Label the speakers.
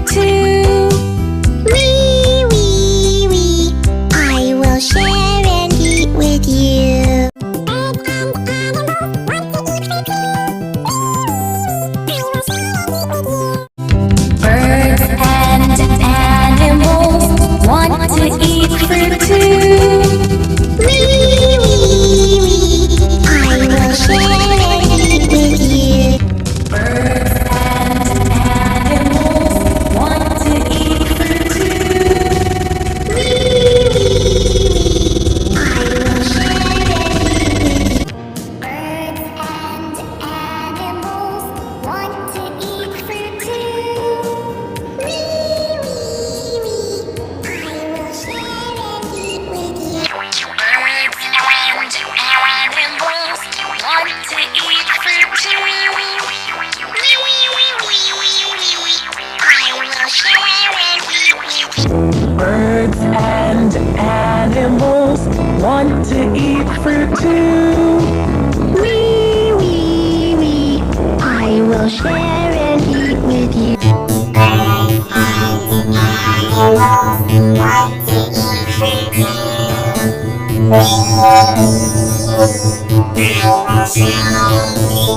Speaker 1: too.
Speaker 2: Wee, wee, wee, I will share and eat with you.
Speaker 1: Birds and animals want to eat fruit too.
Speaker 2: Wee, wee, wee, I will share and eat with you.
Speaker 1: Birds and animals want to eat fruit too.
Speaker 2: Wee, wee, wee, I will share and eat with you. Birds and animals want to eat fruit too. Wee, wee, wee, I will share and eat with you.
Speaker 1: Birds and animals want to eat fruit too.
Speaker 2: I will share and eat with you.
Speaker 1: Birds and animals want to eat fruit too.
Speaker 2: Wee, wee, wee, I will share